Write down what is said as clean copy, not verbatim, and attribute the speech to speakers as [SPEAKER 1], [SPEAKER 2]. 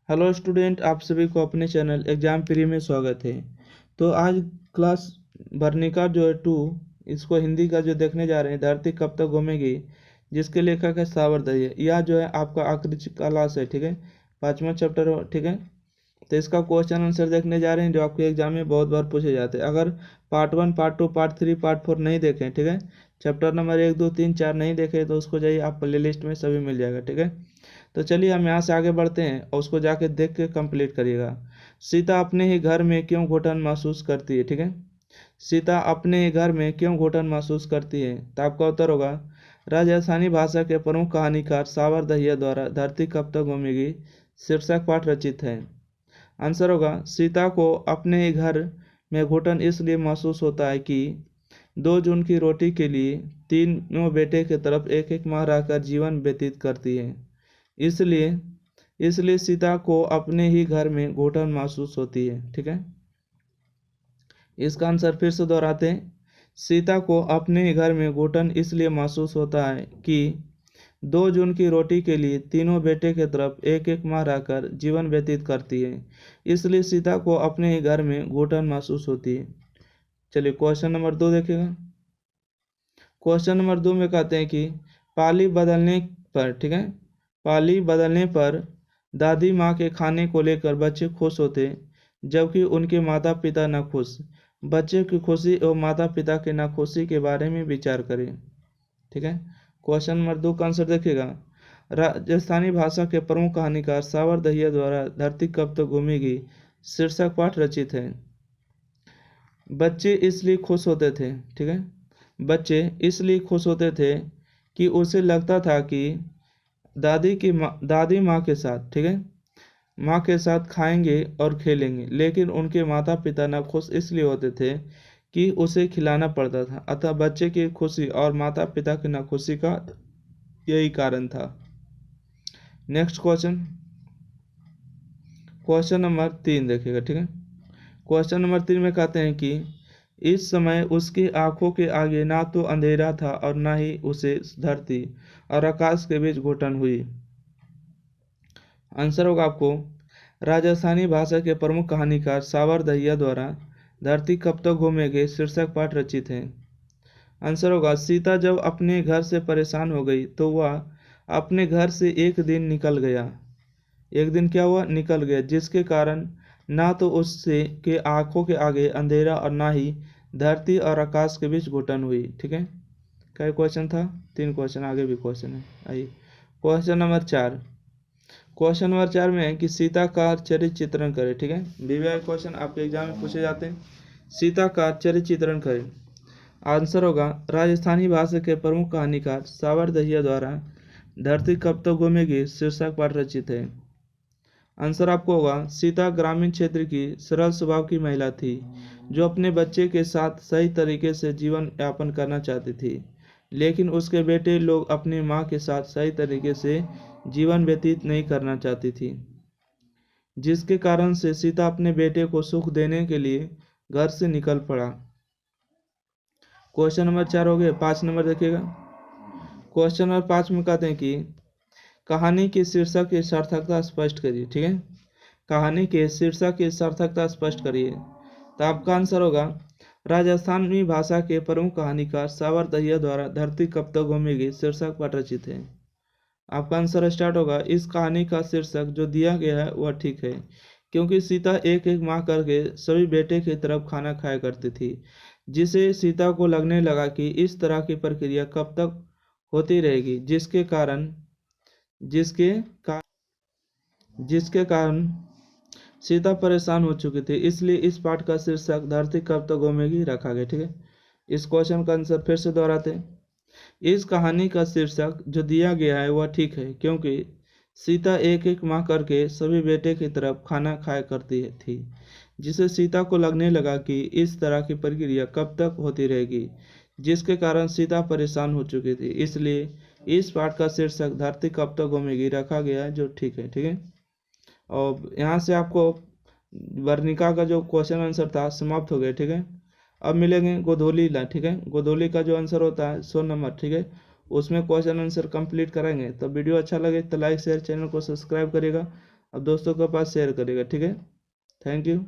[SPEAKER 1] Hello student, आप सभी को अपने चैनल एग्जाम प्री में स्वागत है। तो आज क्लास वर्णिका जो है 2, इसको हिंदी का जो देखने जा रहे हैं, धरती कब तक घूमेगी, जिसके लेखक है सावरदहिया। यह जो है आपका आखिरी क्लास है, ठीक है, 5वां चैप्टर, ठीक है। तो इसका क्वेश्चन आंसर देखने जा रहे हैं जो आपके एग्जाम में बहुत बार पूछे जाते हैं। अगर पार्ट 1, पार्ट 2, पार्ट 3, पार्ट 4 नहीं देखें, ठीक है, चैप्टर नंबर 1, 2, 3, 4 नहीं देखे तो उसको जाइए, आप प्ले लिस्ट में सभी मिल जाएगा, ठीक है। तो चलिए हम यहाँ से आगे बढ़ते हैं और उसको जाके देख के कंप्लीट करिएगा। सीता अपने ही घर में क्यों घुटन महसूस करती है, ठीक है। सीता अपने ही घर में क्यों घुटन महसूस करती है, तो आपका उत्तर होगा राजस्थानी भाषा के प्रमुख कहानीकार सावरदहिया द्वारा धरती कब तक घूमेगी शीर्षक पाठ रचित है। आंसर होगा सीता को अपने ही घर में घुटन इसलिए महसूस होता है कि 2 जून की रोटी के लिए तीनों बेटे की तरफ एक एक माह रहकर जीवन व्यतीत करती है। इसलिए इसलिए सीता को अपने ही घर में घुटन महसूस होती है, ठीक है। इसका आंसर फिर से दोहराते हैं। सीता को अपने ही घर में घुटन इसलिए महसूस होता है कि 2 जून की रोटी के लिए तीनों बेटे की तरफ एक एक माह रहकर जीवन व्यतीत करती है, इसलिए सीता को अपने ही घर में घुटन महसूस होती है। चलिए क्वेश्चन नंबर 2 देखेगा। क्वेश्चन नंबर 2 में कहते हैं कि पाली बदलने पर, ठीक है, पाली बदलने पर दादी माँ के खाने को लेकर बच्चे खुश होते जबकि उनके माता पिता न खुश। बच्चे की खुशी और माता पिता की नाखुशी के बारे में विचार करें, ठीक है। क्वेश्चन नंबर 2 का आंसर देखिएगा। राजस्थानी भाषा के प्रमुख कहानीकार सावरदहिया द्वारा धरती कब तक घूमेगी शीर्षक पाठ रचित है। बच्चे इसलिए खुश होते थे, ठीक है, बच्चे इसलिए खुश होते थे कि उसे लगता था कि दादी माँ के साथ, ठीक है, माँ के साथ खाएंगे और खेलेंगे, लेकिन उनके माता पिता नाखुश इसलिए होते थे कि उसे खिलाना पड़ता था। अतः बच्चे की खुशी और माता पिता की नाखुशी का यही कारण था। नेक्स्ट क्वेश्चन, क्वेश्चन नंबर 3 देखिएगा, ठीक है। क्वेश्चन नंबर 3 में कहते हैं कि इस समय उसकी आंखों के आगे ना तो अंधेरा था और ना ही उसे धरती और आकाश के बीच घुटन हुई। आंसर होगा आपको राजस्थानी भाषा के प्रमुख कहानीकार सावरदहिया द्वारा धरती कब तक घूमेगी शीर्षक पाठ रचित है। आंसर होगा सीता जब अपने घर से परेशान हो गई तो वह अपने घर से एक दिन निकल गया। एक दिन क्या हुआ, निकल गया, जिसके कारण ना तो उससे के आंखों के आगे अंधेरा और ना ही धरती और आकाश के बीच घुटन हुई, ठीक है। क्या क्वेश्चन था, 3 क्वेश्चन, आगे भी क्वेश्चन है। आइए क्वेश्चन नंबर 4। क्वेश्चन नंबर 4 में है कि सीता का चरित्र चित्रण करें, ठीक है। बीवीआई क्वेश्चन आपके एग्जाम में पूछे जाते हैं। सीता का चरित्र चित्रण करें। आंसर होगा राजस्थानी भाषा के प्रमुख कहानीकार सावरदहिया द्वारा धरती कब तक घूमेगी शीर्षक पाठ रचित है। आंसर आपको होगा सीता ग्रामीण क्षेत्र की सरल स्वभाव की महिला थी जो अपने बच्चे के साथ सही तरीके से जीवन यापन करना चाहती थी, लेकिन उसके बेटे लोग अपनी माँ के साथ सही तरीके से जीवन व्यतीत नहीं करना चाहती थी, जिसके कारण से सीता अपने बेटे को सुख देने के लिए घर से निकल पड़ा। क्वेश्चन नंबर 4 हो गया। 5 नंबर देखिएगा। क्वेश्चन नंबर 5 में कहते हैं कि कहानी के शीर्षक की सार्थकता स्पष्ट करिए, ठीक है। कहानी के शीर्षक की सार्थकता स्पष्ट करिए। तो आपका आंसर होगा राजस्थानी भाषा के प्रमुख कहानीकार सावरदहिया द्वारा धरती कब तक घूमेगी शीर्षक पाठ रचित है। आपका आंसर स्टार्ट होगा इस कहानी का शीर्षक जो दिया गया है वह ठीक है, क्योंकि सीता एक एक माह करके सभी बेटे की तरफ खाना खाया करती थी, जिसे सीता को लगने लगा कि इस तरह की प्रक्रिया कब तक होती रहेगी, जिसके का, जिसके कारण सीता परेशान हो चुकी थी। इसलिए इस पाठ का शीर्षक धरती कब तक घूमेगी रखा गया, ठीक है। इस क्वेश्चन का आंसर फिर से दोहराते हैं। इस कहानी का शीर्षक जो दिया गया है वह ठीक है, क्योंकि सीता एक एक माह करके सभी बेटे की तरफ खाना खाया करती थी, जिसे सीता को लगने लगा कि इस तरह की प्रक्रिया कब तक होती रहेगी, जिसके कारण सीता परेशान हो चुकी थी। इसलिए इस पाठ का शीर्षक धरती कब तक घूमेगी रखा गया है, जो ठीक है, ठीक है। और यहाँ से आपको वर्णिका का जो क्वेश्चन आंसर था समाप्त हो गया, ठीक है। अब मिलेंगे गोधूली ला, ठीक है। गोधूली का जो आंसर होता है 100 नंबर, ठीक है, उसमें क्वेश्चन आंसर कंप्लीट करेंगे। तो वीडियो अच्छा लगे तो लाइक शेयर, चैनल को सब्सक्राइब करिएगा। अब दोस्तों के पास शेयर करेगा, ठीक है। Thank you.